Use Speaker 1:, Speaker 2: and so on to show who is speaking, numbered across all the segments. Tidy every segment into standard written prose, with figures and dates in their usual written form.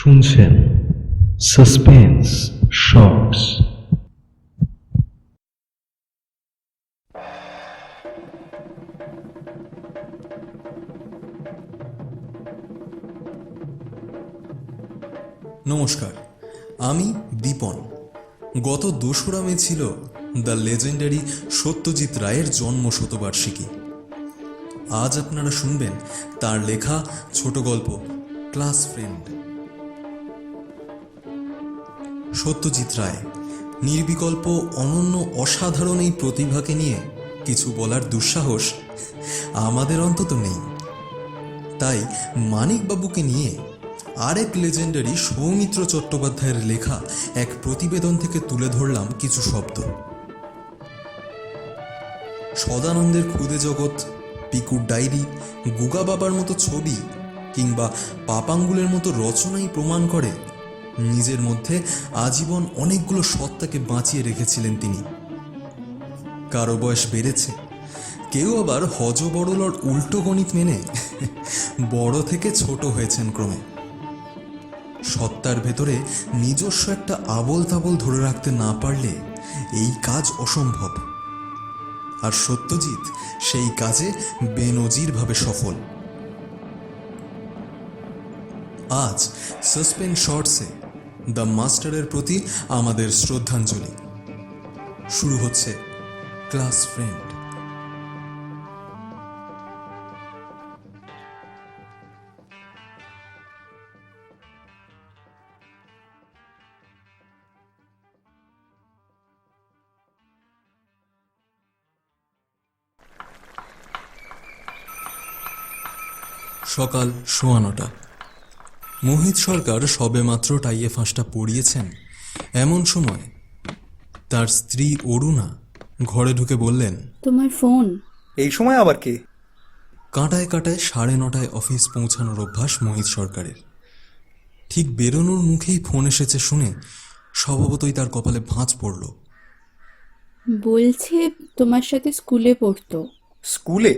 Speaker 1: শুনছেন suspense shorts.
Speaker 2: নমস্কার, আমি দীপন। গত 2রা মে ছিল দ্য লেজেন্ডারি সত্যজিৎ রায়ের জন্ম শতবার্ষিকী। আজ আপনারা শুনবেন তার লেখা ছোট গল্প ক্লাস ফ্রেন্ড। সত্যজিৎ রায় নির্বিকল্প, অনন্য, অসাধারণ এই প্রতিভাকে নিয়ে কিছু বলার দুঃসাহস আমাদের অন্তত নেই। তাই মানিকবাবুকে নিয়ে আরেক লেজেন্ডারি সৌমিত্র চট্টোপাধ্যায়ের লেখা এক প্রতিবেদন থেকে তুলে ধরলাম কিছু শব্দ। সদানন্দের ক্ষুদে জগৎ, পিকুর ডায়েরি, গুগা বাবার মতো ছবি কিংবা পাপাঙ্গুলের মতো রচনাই প্রমাণ করে নিজের মধ্যে আজীবন অনেকগুলো সত্তাকে বাঁচিয়ে রেখেছিলেন তিনি। কারো বয়স বেড়েছে, কেউ আবার হজবরলর উল্টো গণিত মেনে বড় থেকে ছোট হয়েছেন ক্রমে। সত্তার ভেতরে নিজস্ব একটা আবোল তাবোল ধরে রাখতে না পারলে এই কাজ অসম্ভব। আর সত্যজিৎ সেই কাজে বেনজিরভাবে সফল। আজ সাসপেন্স শর্টসে দ্য মাস্টারের প্রতি আমাদের শ্রদ্ধাঞ্জলি। শুরু হচ্ছে ক্লাস ফ্রেন্ড। সকাল 9:15। মোহিত সরকার সবেমাত্র টাইয়ে ফাঁসটা পড়িয়েছেন। এমন সময় তার স্ত্রী অরুণা ঘরে ঢুকে বললেন,
Speaker 3: তোমার ফোন।
Speaker 4: এই সময় আবার কে?
Speaker 2: কাঁটায় কাঁটায় 9:30 অফিস পৌঁছানোর অভ্যাস মোহিত সরকারের। ঠিক বেরোনোর মুখেই ফোন এসেছে শুনে স্বভাবতই তার কপালে ভাঁজ পড়ল।
Speaker 3: বলছে তোমার সাথে স্কুলে পড়তো।
Speaker 4: স্কুলে?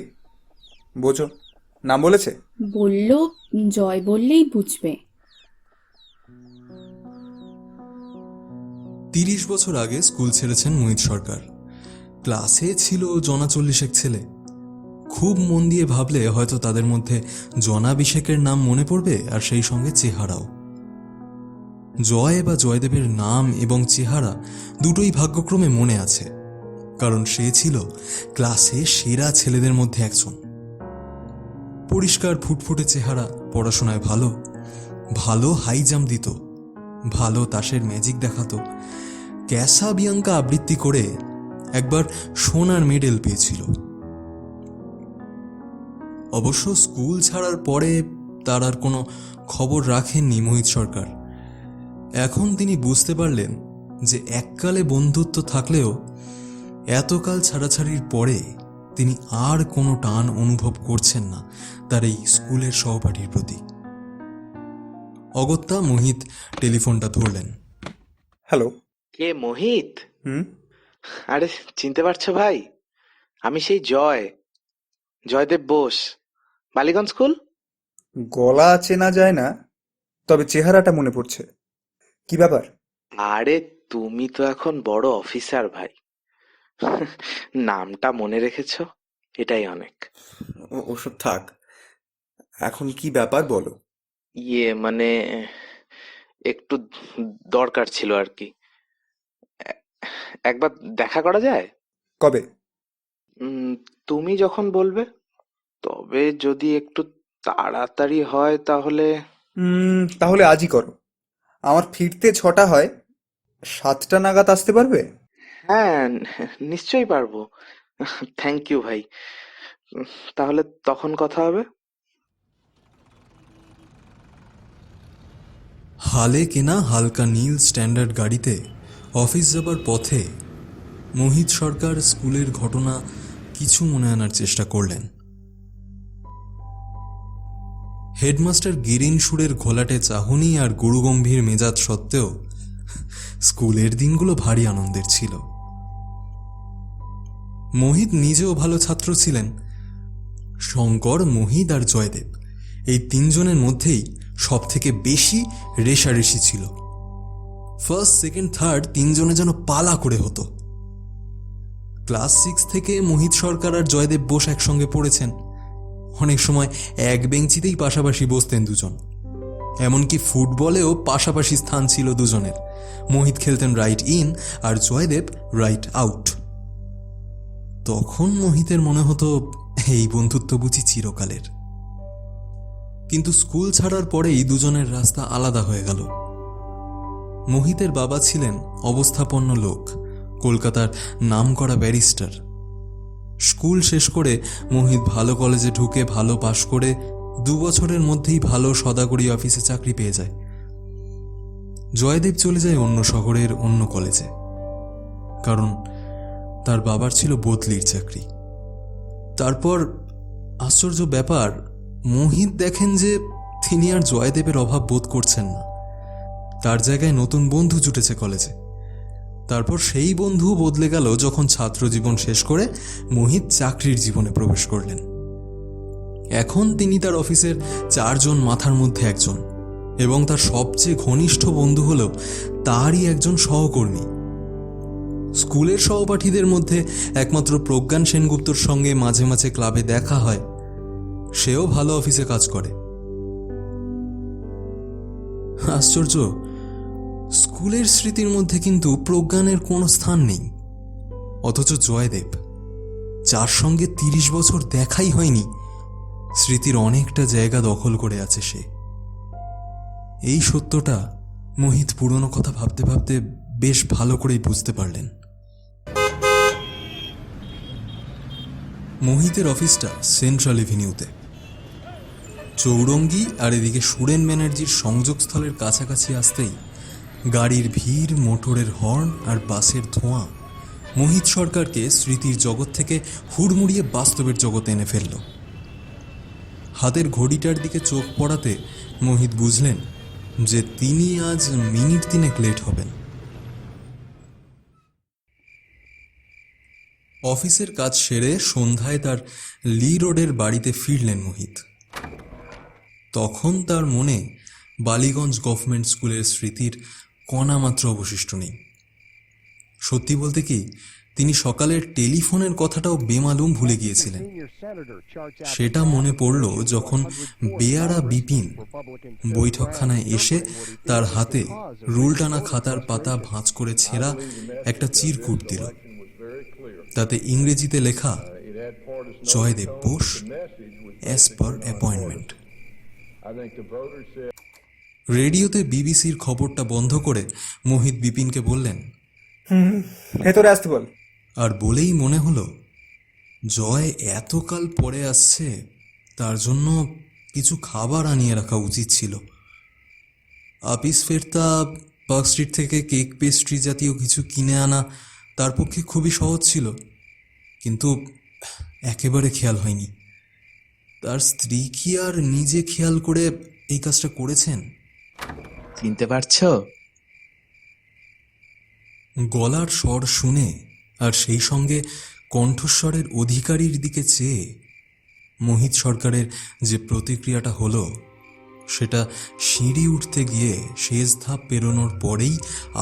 Speaker 4: বোঝো, নাম বলেছে?
Speaker 3: বলল জয় বললেই বুঝবে।
Speaker 2: 30 বছর আগে স্কুল ছেড়েছেন মোহিত সরকার। ক্লাসে ছিল 40 ছেলে। খুব মন দিয়ে ভাবলে হয়তো তাদের মধ্যে জনাভিষেকের নাম মনে পড়বে, আর সেই সঙ্গে চেহারাও। জয় বা জয়দেবের নাম এবং চেহারা দুটোই ভাগ্যক্রমে মনে আছে, কারণ সে ছিল ক্লাসে সেরা ছেলেদের মধ্যে একজন। পরিষ্কার ফুটফুটে চেহারা, পড়াশোনায় ভালো, ভালো হাই জাম্প দিত, ভালো তাসের ম্যাজিক দেখাতো। ক্যাসা বিয়াঙ্কা আবৃত্তি করে একবার সোনার মেডেল পেয়েছিল। অবশ্য স্কুল ছাড়ার পরে তার আর কোনো খবর রাখেননি মোহিত সরকার। এখন তিনি বুঝতে পারলেন যে এককালে বন্ধুত্ব থাকলেও এতকাল ছাড়াছাড়ির পরে তিনি আর কোনো টান অনুভব করছেন না তার এই স্কুলের সহপাঠীর প্রতি। অগত্যা মোহিত টেলিফোনটা ধরলেন।
Speaker 4: হ্যালো।
Speaker 5: কে মোহিত?
Speaker 4: হুম।
Speaker 5: আরে চিনতে পারছো ভাই? আমি সেই জয়দেব বোস, বালিগঞ্জ স্কুল।
Speaker 4: গলা চেনা যায় না, তবে চেহারাটা মনে পড়ছে। কি ব্যাপার?
Speaker 5: আরে তুমি তো এখন বড় অফিসার ভাই, নামটা মনে রেখেছো, এটাই অনেক।
Speaker 4: ওসব থাক, এখন কি ব্যাপার বলো।
Speaker 5: মানে একটু দরকার ছিল আর কি। একবার দেখা করা যায়?
Speaker 4: কবে?
Speaker 5: তুমি যখন বলবে। তবে যদি একটু তাড়াতাড়ি হয় তাহলে।
Speaker 4: তাহলে আজই করো। আমার ফিরতে 6টা হয়, 7টা নাগাদ আসতে পারবে?
Speaker 5: হ্যাঁ, নিশ্চয়ই পারবো। থ্যাংক ইউ ভাই। তাহলে তখন কথা হবে।
Speaker 2: হালে কেনা হালকা নীল স্ট্যান্ডার্ড গাড়িতে অফিস যাবার পথে মোহিত সরকার স্কুলের ঘটনা কিছু মনে আনার চেষ্টা করলেন। হেডমাস্টার গিরিন সুরের ঘোলাটে চাহনি আর গুরুগম্ভীর মেজাজ সত্ত্বেও স্কুলের দিনগুলো ভারী আনন্দের ছিল। মোহিত নিজেও ভালো ছাত্র ছিলেন। শঙ্কর, মোহিত আর জয়দেব এই 3 জনের মধ্যেই সব থেকে বেশি রেষারেষি ছিল। ফার্স্ট, সেকেন্ড, থার্ড তিনজনে যেন পালা করে হতো। ক্লাস 6 থেকে মোহিত সরকার আর জয়দেব বোস একসঙ্গে পড়েছেন। অনেক সময় এক বেঞ্চিতেই পাশাপাশি বসতেন দুজন। এমনকি ফুটবলেও পাশাপাশি স্থান ছিল দুজনের। মোহিত খেলতেন রাইট ইন আর জয়দেব রাইট আউট। তখন মোহিতের মনে হতো এই বন্ধুত্ব বুঝি চিরকালের। কিন্তু স্কুল ছাড়ার পরেই দুজনের রাস্তা আলাদা হয়ে গেল। মোহিতের বাবা ছিলেন অবস্থাপন্ন লোক, কলকাতার নামকরা ব্যারিস্টার। স্কুল শেষ করে মোহিত ভালো কলেজে ঢুকে ভালো পাশ করে 2 বছরের মধ্যেই ভালো সদাগরি অফিসে চাকরি পেয়ে যায়। জয়দেব চলে যায় অন্য শহরের অন্য কলেজে, কারণ তার বাবার ছিল বদলির চাকরি। তারপর আশ্চর্য ব্যাপার, মোহিত দেখেন যে তিনি আর জয়দেবের অভাব বোধ করছেন না। তার জায়গায় নতুন বন্ধু জুটেছে কলেজে। তারপর সেই বন্ধু বদলে গেল যখন ছাত্র জীবন শেষ করে মোহিত চাকরির জীবনে প্রবেশ করলেন। এখন তিনি তার অফিসের 4 জন মাথার মধ্যে একজন, এবং তার সবচেয়ে ঘনিষ্ঠ বন্ধু হল তারই একজন সহকর্মী। স্কুলের সহপাঠীদের মধ্যে একমাত্র প্রজ্ঞান সেনগুপ্তর সঙ্গে মাঝে মাঝে ক্লাবে দেখা হয়। সেও ভালো অফিসে কাজ করে। আশ্চর্য, স্কুলের স্মৃতির মধ্যে কিন্তু প্রজ্ঞানের কোনো স্থান নেই। অথচ জয়দেব, যার সঙ্গে 30 বছর দেখাই হয়নি, স্মৃতির অনেকটা জায়গা দখল করে আছে সে। এই সত্যটা মোহিত পুরনো কথা ভাবতে ভাবতে বেশ ভালো করেই বুঝতে পারলেন। মোহিতের অফিসটা সেন্ট্রাল এভিনিউতে। চৌরঙ্গি আর এদিকে সুরেন ব্যানার্জির সংযোগস্থলের কাছাকাছি আসতেই গাড়ির ভিড়, মোটরের হর্ন আর বাসের ধোঁয়া মোহিত সরকারকে স্মৃতির জগৎ থেকে হুড়মুড়িয়ে বাস্তবের জগতে এনে ফেলল। হাতের ঘড়িটার দিকে চোখ পড়াতে মোহিত বুঝলেন যে তিনি আজ মিনিট 3 লেট হবেন। অফিসের কাজ সেরে সন্ধ্যায় তার লি রোডের বাড়িতে ফিরলেন মোহিত। তখন তার মনে বালিগঞ্জ গভর্নমেন্ট স্কুলের স্মৃতির কণা মাত্র অবশিষ্ট নেই। সত্যি বলতে কি, তিনি সকালের টেলিফোনের কথাটাও বেমালুম ভুলে গিয়েছিলেন। সেটা মনে পড়ল যখন বেয়ারা বিপিন বৈঠকখানায় এসে তার হাতে রুল টানা খাতার পাতা ভাঁজ করে ছেঁড়া একটা চিরকুট দিল। তাতে ইংরেজিতে লেখা, Joydeb Bose, as per appointment. রেডিওতে বিবিসির খবরটা বন্ধ করে মোহিত বিপিনকে বললেন,
Speaker 4: ভেতরে আসতে বল।
Speaker 2: আর বলেই মনে হলো জয় এতকাল পরে আসছে, তার জন্য কিছু খাবার আনিয়ে রাখা উচিত ছিল। আপিস ফেরতা পার্ক স্ট্রিট থেকে কেক পেস্ট্রি জাতীয় কিছু কিনে আনা তার পক্ষে খুবই সহজ ছিল, কিন্তু একেবারে খেয়াল হয়নি। তার স্ত্রী কি আর নিজে খেয়াল করে এই কাজটা করেছেন?
Speaker 5: চিনতে পারছো?
Speaker 2: গলার স্বর শুনে আর সেই সঙ্গে কণ্ঠস্বরের অধিকারীর দিকে চেয়ে মোহিত সরকারের যে প্রতিক্রিয়াটা হলো, সেটা সিঁড়ি উঠতে গিয়ে শেষ ধাপ পেরোনোর পরেই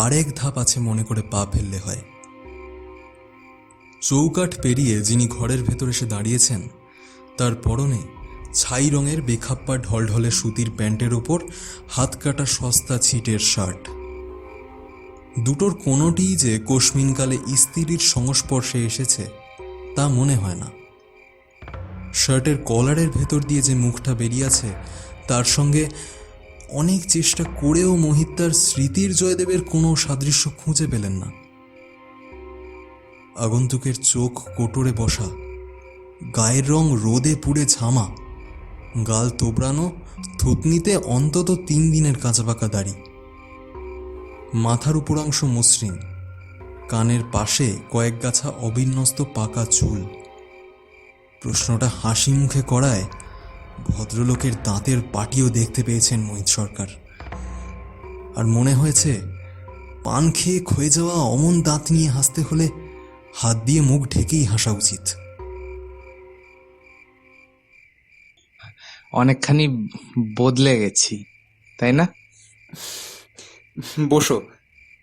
Speaker 2: আরেক ধাপ আছে মনে করে পা ফেললে হয়। চৌকাঠ পেরিয়ে যিনি ঘরের ভেতর এসে দাঁড়িয়েছেন, তার পরনে ছাই রঙের বেখাপ্পা ঢলঢলে সুতির প্যান্টের ওপর হাত কাটা সস্তা ছিটের শার্ট। দুটোর কোনোটিই যে কোশমিনকালে ইস্ত্রির সংস্পর্শে এসেছে তা মনে হয় না। শার্টের কলারের ভেতর দিয়ে যে মুখটা বেরিয়েছে, তার সঙ্গে অনেক চেষ্টা করেও মোহিত তার স্মৃতির জয়দেবের কোনো সাদৃশ্য খুঁজে পেলেন না। আগন্তুকের চোখ কোটরে বসা, গায়ের রং রোদে পুড়ে ঝামা, গাল তোবড়ানো, থুতনিতে অন্তত 3 দিনের কাঁচা পাকা দাড়ি, মাথার উপরাংশ মসৃণ, কানের পাশে কয়েক গাছা অবিন্যস্ত পাকা চুল। প্রশ্নটা হাসি মুখে করায় ভদ্রলোকের দাঁতের পাটিও দেখতে পেয়েছেন মোহিত সরকার। আর মনে হয়েছে, পান খেয়ে ক্ষয়ে যাওয়া অমন দাঁত নিয়ে হাসতে হলে হাত দিয়ে মুখ ঢেকেই হাসা উচিত।
Speaker 6: অনেকখানি বদলে গেছি। তাই না?
Speaker 4: বসো।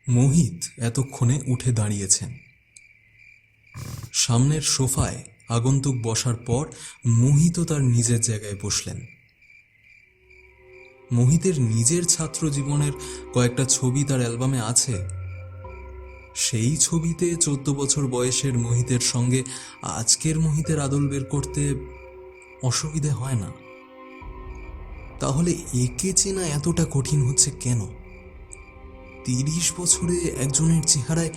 Speaker 2: মোহিত এতক্ষণে উঠে দাঁড়িয়েছেন। সামনের সোফায় আগন্তুক বসার পর মোহিতও তার নিজের জায়গায় বসলেন। মোহিতের নিজের ছাত্র জীবনের কয়েকটা ছবি তার অ্যালবামে আছে। সেই ছবিতে 14 বছর বয়সের মোহিতের সঙ্গে আজকের মোহিতের আদল বের করতে অসুবিধে হয় না। তাহলে একে চেনা এতটা কঠিন হচ্ছে কেন? 30 বছরে একজনের চেহারায়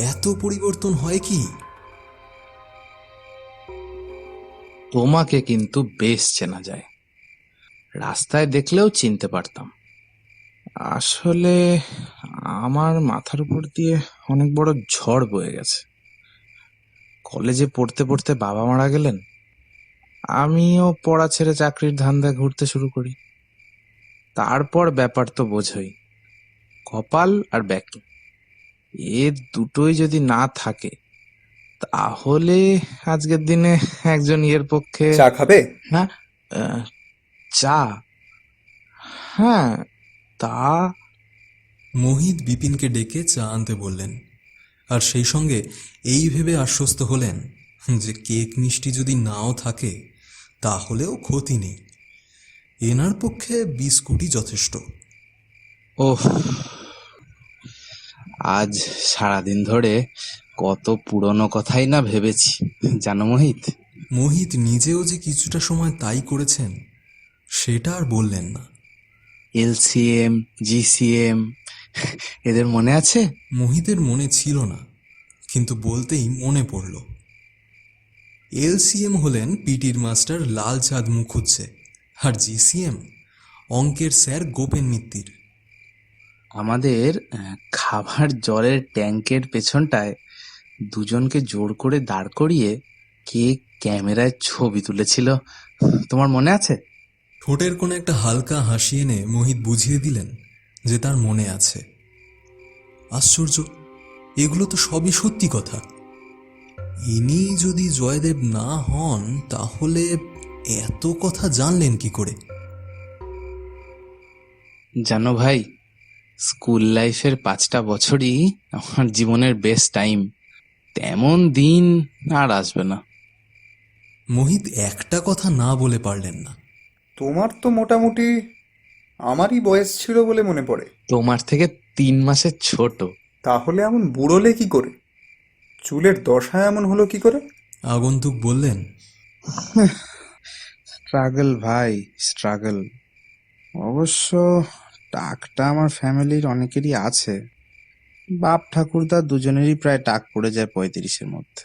Speaker 2: এত পরিবর্তন হয় কি?
Speaker 6: তোমাকে কিন্তু বেশ চেনা যায়, রাস্তায় দেখলেও চিনতে পারতাম। আসলে আমার মাথার উপর দিয়ে অনেক বড় ঝড় বয়ে গেছে। কলেজে পড়তে পড়তে বাবা মারা গেলেন, আমিও পড়া ছেড়ে চাকরির ধান্দায় ঘুরতে শুরু করি। তারপর ব্যাপার তো বোঝই, কপাল আর ব্যাকিং, এ দুটোই যদি না থাকে তাহলে আজকের দিনে একজন ইয়ের পক্ষে।
Speaker 4: চা খাবে?
Speaker 6: হ্যাঁ, চা, হ্যাঁ তা।
Speaker 2: মোহিত বিপিনকে ডেকে চা আনতে বললেন, আর সেই সঙ্গে এই ভেবে আশ্বস্ত হলেন যে কেক মিষ্টি যদি নাও থাকে তাহলেও ক্ষতি নেই, এনার পক্ষে বিস্কুটই যথেষ্ট।
Speaker 6: ওহ, আজ সারাদিন ধরে কত পুরনো কথাই না ভেবেছি জানো মোহিত।
Speaker 2: মোহিত নিজেও যে কিছুটা সময় তাই করেছেন সেটা আর বললেন না।
Speaker 6: এলসিএম, জিসিএম, এদের মনে আছে?
Speaker 2: মোহিতের মনে ছিল না, কিন্তু বলতেই মনে পড়ল। এলসিএম হলেন পিটির মাস্টার লালচাঁদ মুখুজ্জে, আর জিসিএম অঙ্কের স্যার গোপেন মিত্তির।
Speaker 6: আমাদের খাবার জলের ট্যাঙ্কের পেছনটায় দুজনকে জোর করে দাঁড় করিয়ে কে ক্যামেরায় ছবি তুলেছিল, তোমার মনে আছে?
Speaker 2: ঠোঁটের কোনো একটা হালকা হাসি এনে মোহিত বুঝিয়ে দিলেন যে তার মনে আছে। আশ্চর্য, এগুলো তো সবই সত্যি কথা। ইনি যদি জয়দেব না হন তাহলে এত কথা জানলেন কি করে?
Speaker 6: জানো ভাই, স্কুল লাইফের 5টা বছরই আমার জীবনের বেস্ট টাইম। তেমন দিন আর আসবে না।
Speaker 2: মোহিত একটা কথা না বলে পারলেন না।
Speaker 4: তোমার তো মোটামুটি আমারই বয়স ছিল বলে মনে পড়ে।
Speaker 6: তোমার থেকে 3 মাসের ছোট।
Speaker 4: তাহলে এমন বুড়োলে কি করে? চুলের দশা এমন হলো কি করে?
Speaker 2: আগন্তুক বললেন,
Speaker 6: স্ট্রাগল ভাই, স্ট্রাগল। অবশ্য টাকটা আমার ফ্যামিলির অনেকেরই আছে। বাপ ঠাকুরদা দুজনেরই প্রায় টাক পড়ে যায় 35-এর মধ্যে।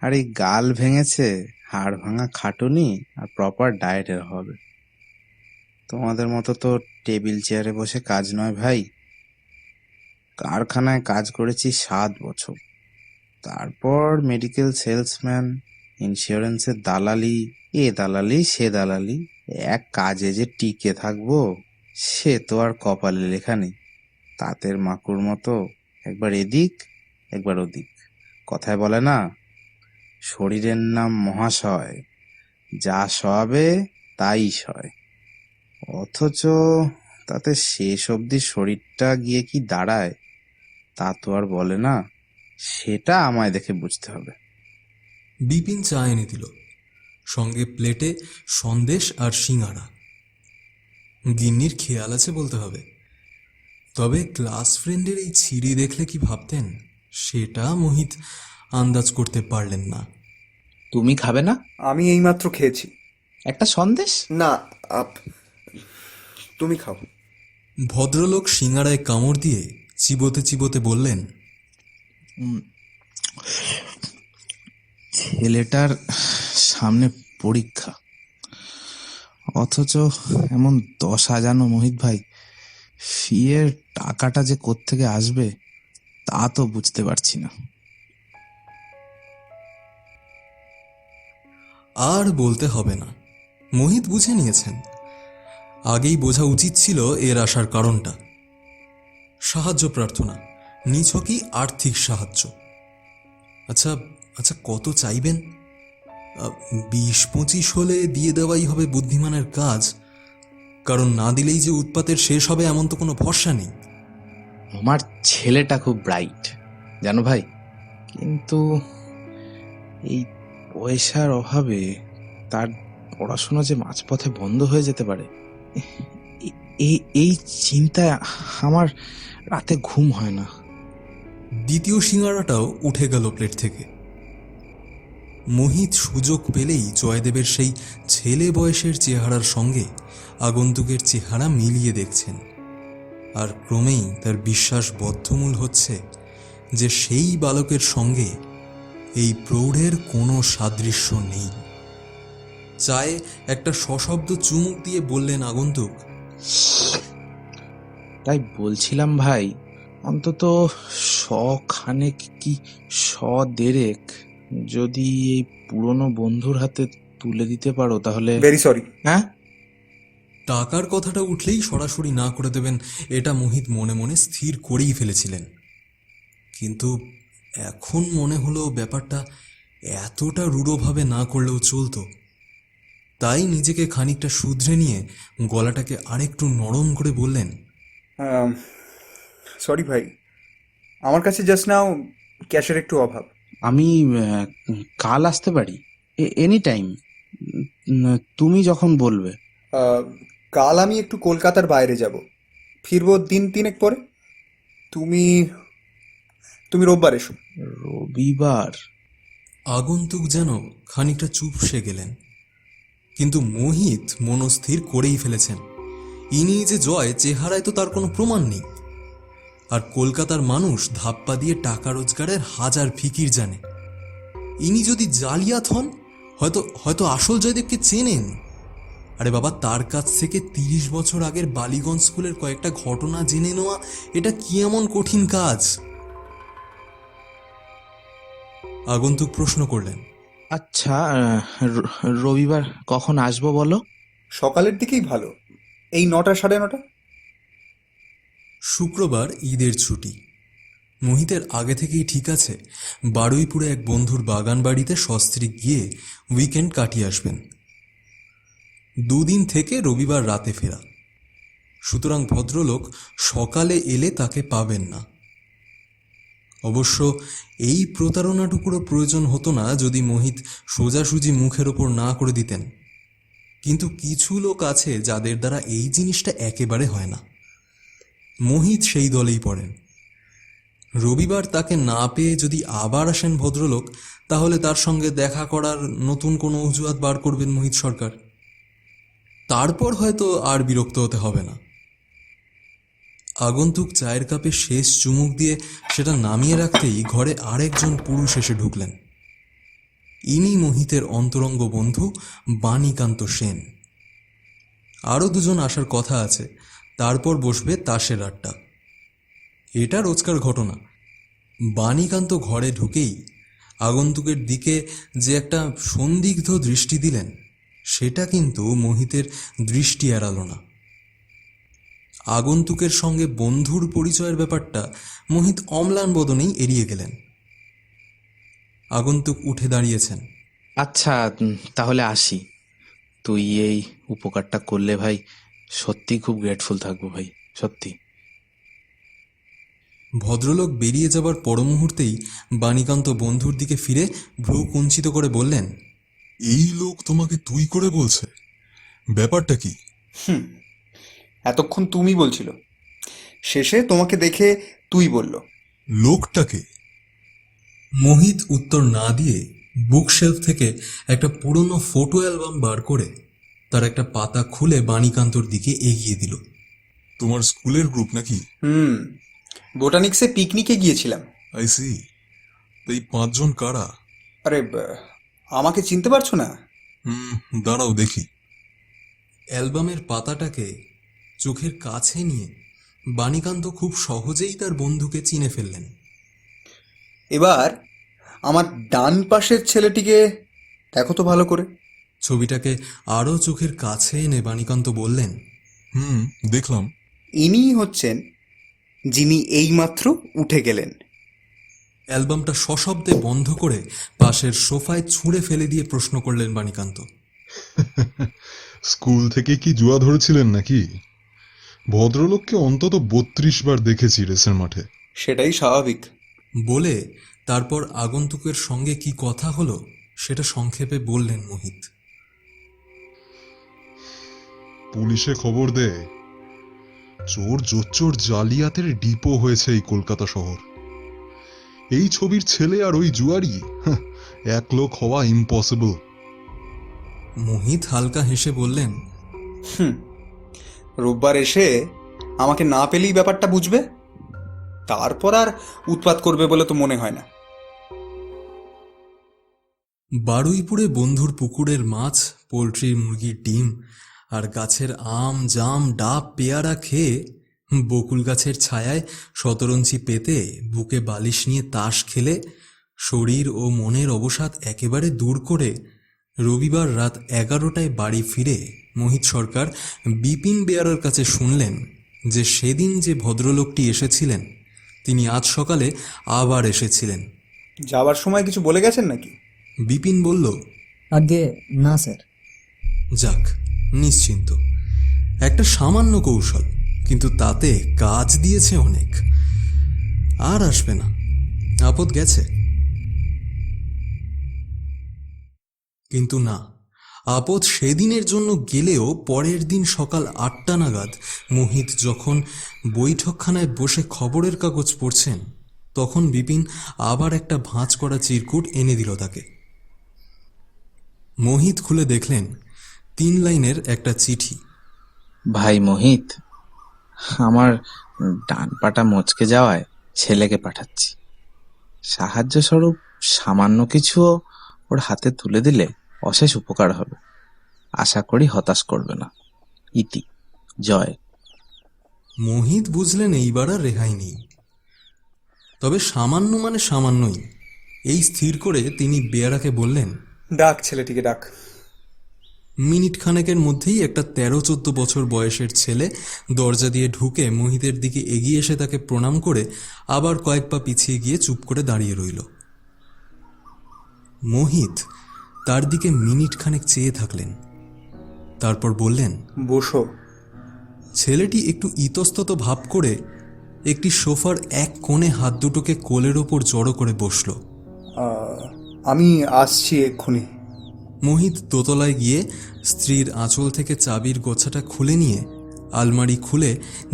Speaker 6: আর এই গাল ভেঙেছে হাড় ভাঙা খাটুনি আর প্রপার ডায়েটের হবে। তোমাদের মতো তো টেবিল চেয়ারে বসে কাজ নয় ভাই। কারখানায় কাজ করেছি 7 বছর, তারপর মেডিকেল সেলসম্যান, ইন্স্যুরেন্সের দালালি, এ দালালি সে দালালি। এক কাজে যে টিকে থাকবো সে তো আর কপালে লেখা নেই। তাঁতের মাকুর মতো একবার এদিক একবার ওদিক। কথায় বলে না, শরীরের নাম মহাশয়, যা সবে তাই সয়। অথচ তাতে শেষ অবধি শরীরটা গিয়ে কি দাঁড়ায় তা তো আর বলে না। সেটা আমায় দেখে বুঝতে হবে।
Speaker 2: বিপিন চা এনে দিল, সঙ্গে প্লেটে সন্দেশ আর সিঙাড়া। গিন্নির খেয়াল আছে বলতে হবে, তবে ক্লাস ফ্রেন্ডের এই ছিঁড়ি দেখলে কি ভাবতেন সেটা মোহিত আন্দাজ করতে পারলেন না।
Speaker 6: তুমি খাবে না?
Speaker 4: আমি এইমাত্র খেয়েছি।
Speaker 6: একটা সন্দেশ?
Speaker 4: না, তুমি খাও।
Speaker 2: ভদ্রলোক সিঙাড়ায় কামড় দিয়ে চিবোতে চিবোতে বললেন,
Speaker 6: ছেলেটার সামনে পরীক্ষা, অথচ এমন দশ সাজানো মোহিত ভাই। ফিয়ের টাকাটা যে কোত্থেকে আসবে তা তো বুঝতে পারছি না।
Speaker 2: আর বলতে হবে না, মোহিত বুঝে নিয়েছেন। আগেই বোঝা উচিত ছিল এর আসার কারণটা। সাহায্য প্রার্থনা, নিছকই আর্থিক সাহায্য। আচ্ছা আচ্ছা, কত চাইবেন? 20-25 হলে দিয়ে দেওয়াই হবে বুদ্ধিমানের কাজ। কারণ না দিলেই যে উৎপাতের শেষ হবে এমন তো কোনো ভরসা নেই।
Speaker 6: আমার ছেলেটা খুব ব্রাইট, জানো ভাই, কিন্তু এই পয়সার অভাবে তার পড়াশোনা যে মাঝপথে বন্ধ হয়ে যেতে পারে, এই চিন্তায় আমার রাতে ঘুম হয় না।
Speaker 2: দ্বিতীয় সিঙ্গারাটাও উঠে গেল প্লেট থেকে। মোহিত সুযোগ পেলেই জয়দেবের সেই ছেলে বয়সের চেহারার সঙ্গে আগন্তুকের চেহারা মিলিয়ে দেখছেন, আর ক্রমেই তার বিশ্বাস বদ্ধমূল হচ্ছে যে সেই বালকের সঙ্গে এই প্রৌঢ়ের কোনো সাদৃশ্য নেই। চায়ে একটা সশব্দ চুমুক দিয়ে বললেন আগন্তুক,
Speaker 6: তাই বলছিলাম ভাই, অন্তত 100 কি 100 যদি এই পুরনো বন্ধুর হাতে তুলে দিতে পারো তাহলে।
Speaker 4: Very sorry.
Speaker 6: হ্যাঁ,
Speaker 2: টাকার কথাটা উঠলেই সরাসরি না করে দেবেন এটা মোহিত মনে মনে স্থির করেই ফেলেছিলেন, কিন্তু এখন মনে হলো ব্যাপারটা এতটা রূঢ়ভাবে না করলেও চলতো। তাই নিজেকে খানিকটা শুধরে নিয়ে গলাটাকে আরেকটু নরম করে বললেন,
Speaker 4: সরি ভাই, আমার কাছে জাস্ট নাও ক্যাশের একটু অভাব।
Speaker 6: আমি কাল আসতে পারি, এনি টাইম, তুমি যখন বলবে।
Speaker 4: কাল আমি একটু কলকাতার বাইরে যাব, ফিরবো দিন 3 পরে। তুমি তুমি রোববার এসো।
Speaker 6: রবিবার?
Speaker 2: আগন্তুক যেন খানিকটা চুপসে গেলেন, কিন্তু মোহিত মনস্থির করেই ফেলেছেন ইনি যে জয় চেহারায় তো তার কোনো প্রমাণ নেই, আর কলকাতার মানুষ ধাপ্পা দিয়ে টাকা রোজগারের হাজার ফিকির জানে। ইনি যদি জালিয়াত হন, হয়তো আসল জয়দেবকে চেনেন। আরে বাবা, তার কাছ থেকে 30 বছর আগের বালিগঞ্জ স্কুলের কয়েকটা ঘটনা জেনে নেওয়া এটা কি এমন কঠিন কাজ? আগন্তুক প্রশ্ন করলেন,
Speaker 6: আচ্ছা, রবিবার কখন আসবো বলো?
Speaker 4: সকালের দিকেই ভালো, এই 9টা 9:30।
Speaker 2: শুক্রবার ঈদের ছুটি। মোহিতের আগে থেকেই ঠিক আছে বারুইপুরে এক বন্ধুর বাগান বাড়িতে সস্ত্রী গিয়ে উইকেন্ড কাটিয়ে আসবেন। 2 দিন থেকে রবিবার রাতে ফেরা, সুতরাং ভদ্রলোক সকালে এলে তাকে পাবেন না। অবশ্য এই প্রতারণাটুকুরও প্রয়োজন হতো না যদি মোহিত সোজাসুজি মুখের ওপর না করে দিতেন, কিন্তু কিছু লোক আছে যাদের দ্বারা এই জিনিসটা একেবারে হয় না। মোহিত সেই দলেই পড়েন। রবিবার তাকে না পেয়ে যদি আবার আসেন ভদ্রলোক, তাহলে তার সঙ্গে দেখা করার নতুন কোনো অজুহাত বার করবেন মোহিত সরকার। তারপর হয়তো আর বিরক্ত হতে হবে না। আগন্তুক চায়ের কাপে শেষ চুমুক দিয়ে সেটা নামিয়ে রাখতেই ঘরে আরেকজন পুরুষ এসে ঢুকলেন। ইনি মোহিতের অন্তরঙ্গ বন্ধু বাণীকান্ত সেন। আরও 2 জন আসার কথা আছে, তারপর বসবে তাসের আড্ডা। এটা রোজকার ঘটনা। বাণীকান্ত ঘরে ঢুকেই আগন্তুকের দিকে যে একটা সন্দিগ্ধ দৃষ্টি দিলেন, সেটা কিন্তু মোহিতের দৃষ্টি এড়ালো না। আগন্তুকের সঙ্গে বন্ধুর পরিচয়ের ব্যাপারটা মোহিত অম্লান বদনেই এড়িয়ে গেলেন। আগন্তুক উঠে দাঁড়িয়েছেন।
Speaker 6: আচ্ছা, তাহলে আসি। তুই এই উপকারটা করলে ভাই সত্যি খুব গ্রেটফুল থাকবো ভাই, সত্যি।
Speaker 2: ভদ্রলোক বেরিয়ে যাবার পর মুহূর্তেই বাণীকান্ত বন্ধুর দিকে ফিরে ভ্রু কুঞ্চিত করে বললেন,
Speaker 7: এই লোক তোমাকে তুই করে বলছে, ব্যাপারটা কি?
Speaker 4: এতক্ষণ তুমি বলছিল, শেষে তোমাকে দেখে তুই বলল।
Speaker 7: লোকটাকে?
Speaker 2: মোহিত উত্তর না দিয়ে বুকশেলফ থেকে একটা পুরনো ফটো অ্যালবাম বার করে তার একটা পাতা খুলে বাণীকান্তর দিকে এগিয়ে দিল।
Speaker 7: তোমার স্কুলের গ্রুপ নাকি?
Speaker 4: বোটানিক্সে পিকনিকে গিয়েছিলাম।
Speaker 7: I see. এই 5 জন কারা?
Speaker 4: আরে আমাকে চিনতে পারছো না?
Speaker 7: দাঁড়াও দেখি।
Speaker 2: অ্যালবামের পাতাটাকে চোখের কাছে নিয়ে বাণীকান্ত খুব সহজেই তার বন্ধুকে চিনে ফেললেন।
Speaker 4: এবার আমার ডান পাশের ছেলেটিকে দেখো তো ভালো করে।
Speaker 2: ছবিটাকে আরও চোখের কাছে এনে বাণীকান্ত বললেন,
Speaker 7: দেখলাম।
Speaker 4: ইনি হচ্ছেন যিনি এইমাত্র উঠে গেলেন।
Speaker 2: অ্যালবামটা সশব্দে বন্ধ করে পাশের সোফায় ছুঁড়ে ফেলে দিয়ে প্রশ্ন করলেন বাণীকান্ত,
Speaker 7: স্কুল থেকে কি জুয়া ধরেছিলেন নাকি? ভদ্রলোককে অন্তত 32 বার দেখেছি রেসের মাঠে।
Speaker 4: সেটাই স্বাভাবিক।
Speaker 2: বলে তারপর আগন্তুকের সঙ্গে কি কথা হলো সেটা সংক্ষেপে বললেন মোহিত।
Speaker 7: পুলিশে খবর দে, চোর জোচ্চোর জালিয়াতের ডিপো হয়েছে এই কলকাতা শহর। এই ছবির ছেলে আর ওই জুয়ারি, এক লোক হওয়া ইম্পসিবল।
Speaker 2: মোহিত হালকা হেসে বললেন,
Speaker 4: রোববার এসে আমাকে না পেলেই ব্যাপারটা বুঝবে, তারপর আর উৎপাত করবে বলে তো মনে হয় না।
Speaker 2: বারুইপুরে বন্ধুর পুকুরের মাছ, পোলট্রির মুরগির ডিম আর গাছের আম, জাম, ডাব, পেয়ারা খেয়ে বকুল গাছের ছায়ায় শতরঞ্চি পেতে বুকে বালিশ নিয়ে তাস খেলে শরীর ও মনের অবসাদ একেবারে দূর করে রবিবার রাত 11টায় বাড়ি ফিরে মোহিত সরকার বিপিন বেয়ারার কাছে শুনলেন যে সেদিন যে ভদ্রলোকটি এসেছিলেন তিনি আজ সকালে আবার এসেছিলেন।
Speaker 4: যাওয়ার সময় কিছু বলে গেছেন নাকি?
Speaker 2: বিপিন বলল,
Speaker 8: আগে না স্যার।
Speaker 2: যাক, নিশ্চিন্ত। একটা সামান্য কৌশল, কিন্তু তাতে কাজ দিয়েছে অনেক। আর আসবে না, আপদ গেছে। কিন্তু না, আপদ সেদিনের জন্য গেলেও পরের দিন সকাল 8টা নাগাদ মোহিত যখন বৈঠকখানায় বসে খবরের কাগজ পড়ছেন তখন বিপিন আবার একটা ভাঁজ করা চিরকুট এনে দিল তাকে। মোহিত খুলে দেখলেন 3 লাইনের একটা চিঠি।
Speaker 6: ভাই মোহিত, আমার ডান পাটা মচকে যাওয়ায় ছেলেকে পাঠাচ্ছি। সাহায্য স্বরূপ সামান্য কিছুও ওর হাতে তুলে দিলে অশেষ উপকার হবে। আশা করি হতাশ করবে না। ইতি, জয়।
Speaker 2: মোহিত বুঝলেন এইবার আর রেহাই নেই। তবে সামান্য মানে সামান্যই, এই স্থির করে তিনি বেয়ারাকে বললেন,
Speaker 4: ডাক ছেলেটিকে, ডাক।
Speaker 2: মিনিট খানেকের মধ্যেই একটা 13-14 বছর বয়সের ছেলে দরজা দিয়ে ঢুকে মোহিতের দিকে এগিয়ে এসে তাকে প্রণাম করে আবার কয়েক পা পিছিয়ে গিয়ে চুপ করে দাঁড়িয়ে রইল। মোহিত তার দিকে মিনিট খানেক চেয়ে থাকলেন, তারপর বললেন,
Speaker 4: বসো।
Speaker 2: ছেলেটি একটু ইতস্তত ভাব করে একটি সোফার এক কোণে হাত দুটোকে কোলের ওপর জড়ো করে বসল।
Speaker 4: আমি আসছি এক্ষুনি।
Speaker 2: মোহিত দোতলায় গিয়ে স্ত্রীর আঁচল থেকে চাবির গোছাটা খুলে নিয়ে আলমারি খুলে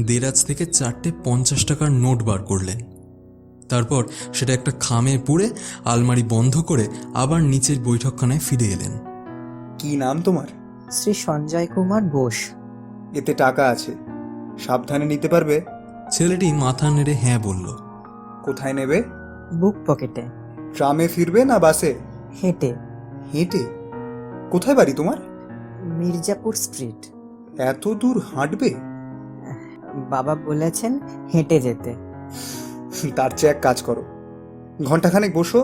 Speaker 2: দেরাজ থেকে 4টে 50 টাকার নোট বার করলেন। তারপর সেটা একটা খামে পুড়ে আলমারি বন্ধ করে আবার নিচের বৈঠকখানায় ফিরে এলেন।
Speaker 4: কি নাম তোমার?
Speaker 8: শ্রী সঞ্জয় কুমার বোস।
Speaker 4: এতে টাকা আছে, সাবধানে নিতে পারবে?
Speaker 2: ছেলেটি মাথা নেড়ে হ্যাঁ বলল।
Speaker 4: কোথায় নেবে?
Speaker 8: বুক পকেটে।
Speaker 4: ট্রামে ফিরবে না বাসে?
Speaker 8: হেঁটে।
Speaker 4: হেঁটে? কোথায় বাড়ি তোমার?
Speaker 8: মির্জাপুর স্ট্রিট।
Speaker 4: এত দূর হাঁটবে?
Speaker 8: বাবা বলেছেন হেঁটে যেতে।
Speaker 4: তার চেয়ে এক কাজ করো, ঘন্টাখানেক বসো,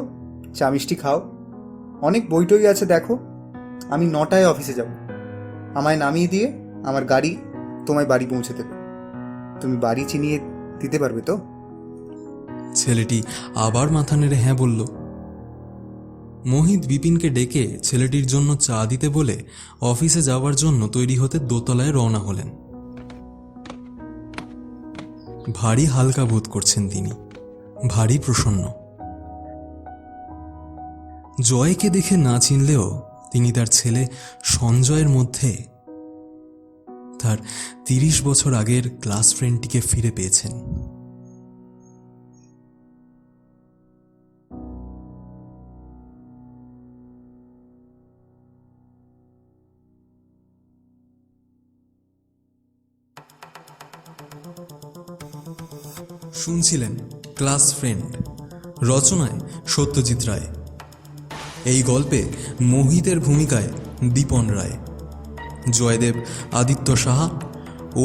Speaker 4: চা মিষ্টি খাও, অনেক বইটই আছে দেখো। আমি 9টায় অফিসে যাব। আমায় নামিয়ে দিয়ে আমার গাড়ি তোমায় বাড়ি পৌঁছে দেবে। তুমি বাড়ি চিনিয়ে দিতে পারবে তো?
Speaker 2: ছেলেটি আবার মাথা নেড়ে হ্যাঁ বলল। মোহিত বিপিনকে ডেকে ছেলেটির জন্য চা দিতে বলে অফিসে যাওয়ার জন্য তৈরি হতে দোতলায় রওনা হলেন। ভারী হালকা বোধ করছেন তিনি, ভারী প্রসন্ন। জয়কে দেখে না চিনলেও তিনি তার ছেলে সঞ্জয়ের মধ্যে তার 30 বছর আগের ক্লাস ফ্রেন্ডটিকে ফিরে পেয়েছেন। শুনছিলেন ক্লাস ফ্রেন্ড, রচনায় সত্যজিৎ রায়। এই গল্পে মোহিতের ভূমিকায় দীপন রায়, জয়দেব আদিত্য সাহা,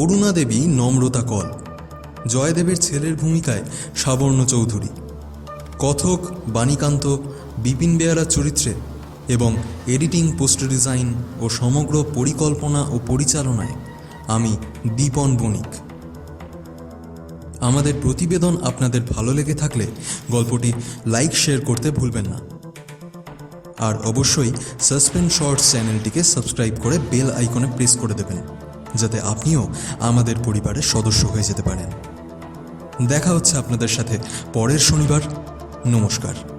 Speaker 2: অরুণা দেবী নম্রতা কল, জয়দেবের ছেলের ভূমিকায় সাবর্ণ চৌধুরী, কথক বাণীকান্ত বিপিন বেয়ারা চরিত্রে এবং এডিটিং, পোস্টার ডিজাইন ও সমগ্র পরিকল্পনা ও পরিচালনায় আমি দীপন বণিক। আমাদের প্রতিবেদন আপনাদের ভালো লেগে থাকলে গল্পটি লাইক শেয়ার করতে ভুলবেন না। আর অবশ্যই সাসপেন্স শর্টস চ্যানেলটিকে সাবস্ক্রাইব করে বেল আইকনে প্রেস করে দেবেন, যাতে আপনিও আমাদের পরিবারের সদস্য হয়ে যেতে পারেন। দেখা হচ্ছে আপনাদের সাথে পরের শনিবার। নমস্কার।